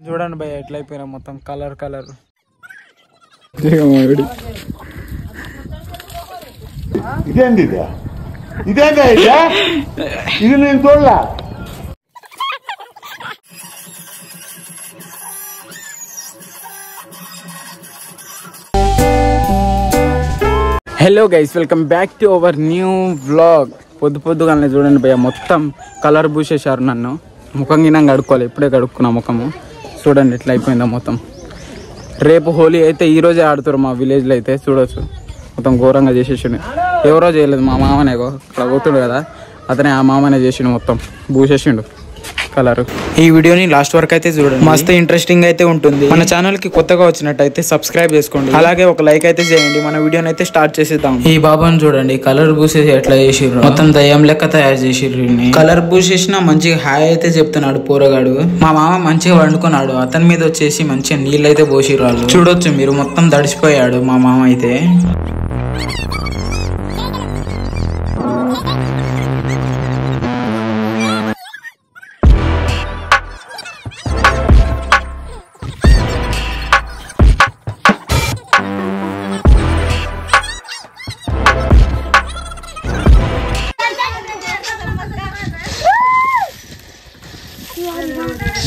చూడండి భయ ఎట్లా అయిపోయినా మొత్తం కలర్ కలర్. ఇదేంటి ఇదేంటి ఇది నేను చూడలా. Hello guys, welcome back to our new vlog. పొద్దుగానే చూడండి భయ్య మొత్తం కలర్ పూసేశారు. నన్ను ముఖం గినంగా కడుక్కోవాలి, ఇప్పుడే కడుక్కున్నా ముఖము. చూడండి ఎట్లా అయిపోయిందో మొత్తం. రేపు హోలీ అయితే ఈరోజే ఆడుతారు మా విలేజ్లో అయితే. చూడొచ్చు మొత్తం ఘోరంగా చేసేసిండు. ఎవరో చేయలేదు, మా మామనే అక్కడ పోతుడు కదా, అతనే ఆ మామనే చేసిండు, మొత్తం పూసేసిండు కలర్. ఈ వీడియోని లాస్ట్ వరకు అయితే చూడండి, మస్తు ఇంట్రెస్టింగ్ అయితే ఉంటుంది. మన ఛానల్ కి కొత్తగా వచ్చినట్టయితే సబ్స్క్రైబ్ చేసుకోండి, అలాగే ఒక లైక్ అయితే చేయండి. మన వీడియోని అయితే స్టార్ట్ చేసేద్దాం. ఈ బాబాని చూడండి కలర్ పూసేసి ఎట్లా చేసిర్రు, మొత్తం దయ్యం లెక్క తయారు చేసిర్రు. కలర్ పూసేసిన మంచిగా హాయ్ అయితే చెప్తున్నాడు పోరగాడు. మా మామ మంచిగా వండుకున్నాడు, అతని మీద వచ్చేసి మంచిగా నీళ్ళు అయితే పోసిర్రు వాళ్ళు. చూడొచ్చు మీరు, మొత్తం దడిసిపోయాడు మా మామ అయితే.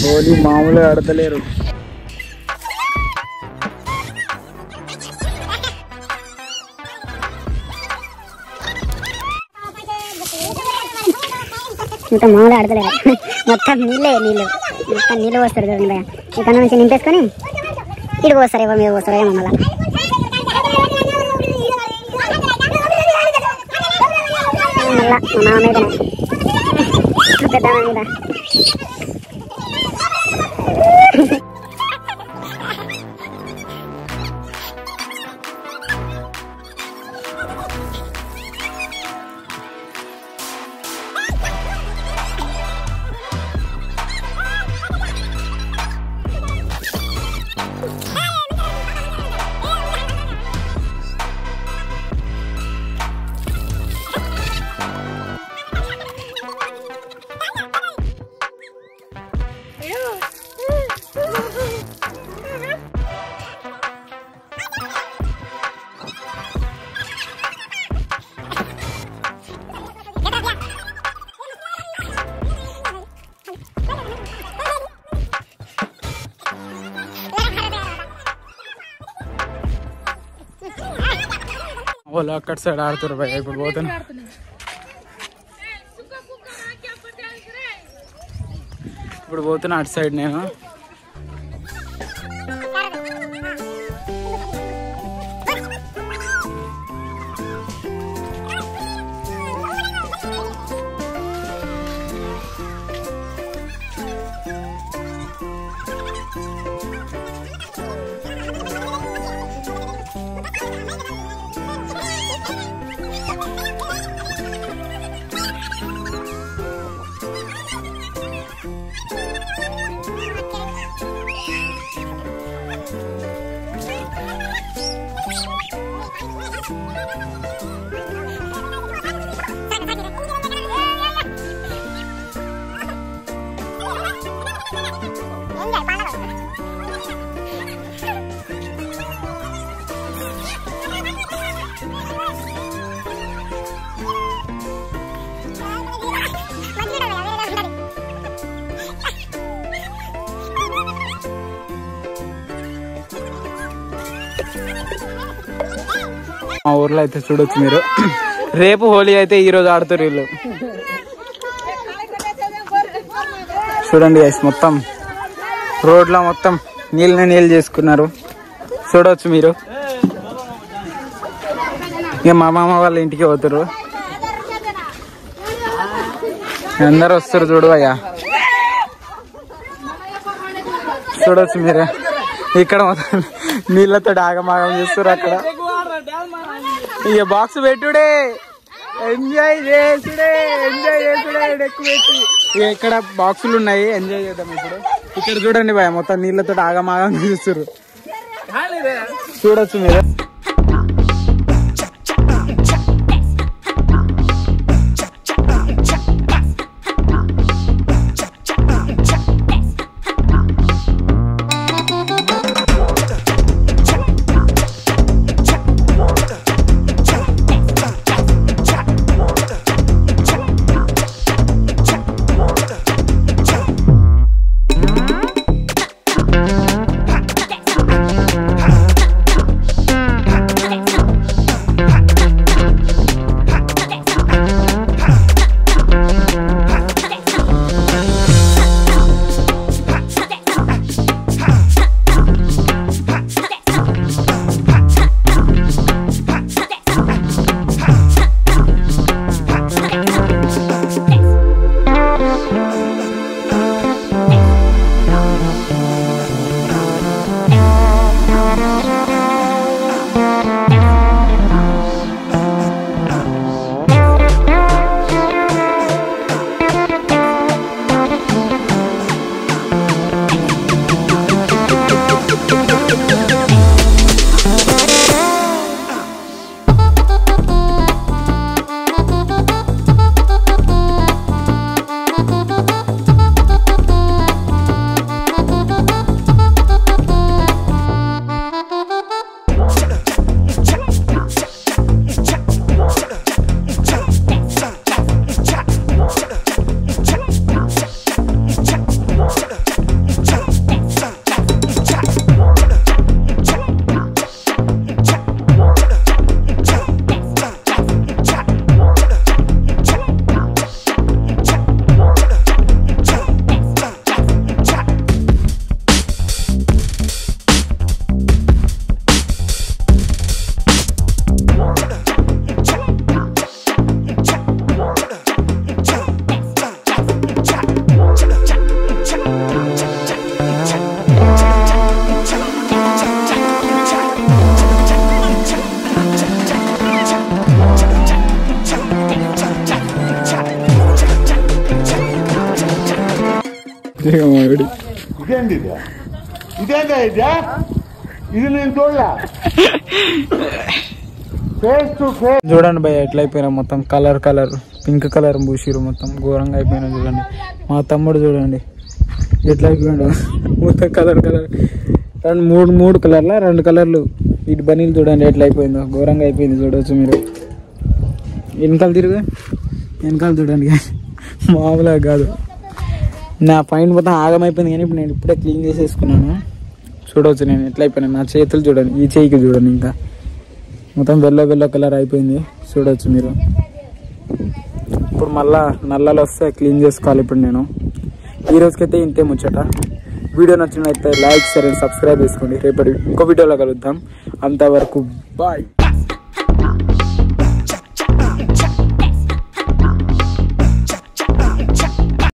హోలీ మామూలుగా ఆడతలేరు. మొత్తం మామూలుగా ఆడతలేరు, మొత్తం నీళ్ళే నీళ్ళు, మొత్తం నీళ్ళు పోస్తారు చూడండి భయ. ఇక్కడ నుంచి నింపేసుకొని ఇటు పోస్తారు, ఏమో మీద పోస్తారు ఏమో. మళ్ళీ మళ్ళా మా మీదనే పెద్ద మీద వాళ్ళు అక్కడ సైడ్ ఆడుతారు భయ. ఇప్పుడు పోతున్నా, అటు సైడ్ నేను. మా ఊర్లో అయితే చూడొచ్చు మీరు, రేపు హోలీ అయితే ఈరోజు ఆడుతారు వీళ్ళు. చూడండి గైస్, మొత్తం రోడ్లో మొత్తం నీళ్ళు చేసుకున్నారు. చూడవచ్చు మీరు. ఇక మా మామ వాళ్ళ ఇంటికి పోతారు, అందరు వస్తారు. చూడు అయ్యా, చూడవచ్చు మీరే. ఇక్కడ మొత్తం నీళ్ళతో ఆగమాగం చేస్తారు. అక్కడ ఇక బాక్స్ పెట్టుడే, ఎంజాయ్ చేసుడే ఎక్కువ పెట్టి. ఇక ఇక్కడ బాక్సులు ఉన్నాయి, ఎంజాయ్ చేద్దాం ఇప్పుడు. ఇక్కడ చూడండి భయ, మొత్తం నీళ్ళతో ఆగమాగం చూస్తారు. చూడొచ్చు మీరు. ఇదేంది ఇదేందా ఇదే ఇది నేను చూడలే ఫేస్ టు ఫేస్. చూడండి భయ ఎట్లా అయిపోయినా మొత్తం కలర్ పింక్ కలర్ పూసిరు మొత్తం ఘోరంగా అయిపోయినా. చూడండి మా తమ్ముడు చూడండి ఎట్లా అయిపోయాడు మొత్తం కలర్ మూడు కలర్లా 2 కలర్లు. ఇటు బనీలు చూడండి ఎట్లా అయిపోయిందో ఘోరంగా అయిపోయింది. చూడవచ్చు మీరు వెనకాల చూడండి మామూలుగా కాదు. నా పైన మొత్తం ఆగమైపోయింది కానీ ఇప్పుడు నేను ఇప్పుడే క్లీన్ చేసేసుకున్నాను. చూడవచ్చు నేను ఎట్లా అయిపోయినా. నా చేతులు చూడండి, ఈ చేయికి చూడండి ఇంకా మొత్తం వెల్లో కలర్ అయిపోయింది. చూడవచ్చు మీరు. ఇప్పుడు మళ్ళా నల్లలు వస్తే క్లీన్ చేసుకోవాలి ఇప్పుడు నేను. ఈ రోజుకైతే ఇంతే ముచ్చట. వీడియో నచ్చినట్లయితే లైక్ షేర్ అండ్ సబ్స్క్రైబ్ చేసుకోండి. రేపటి ఇంకో వీడియోలో కలుద్దాం. అంతవరకు బాయ్.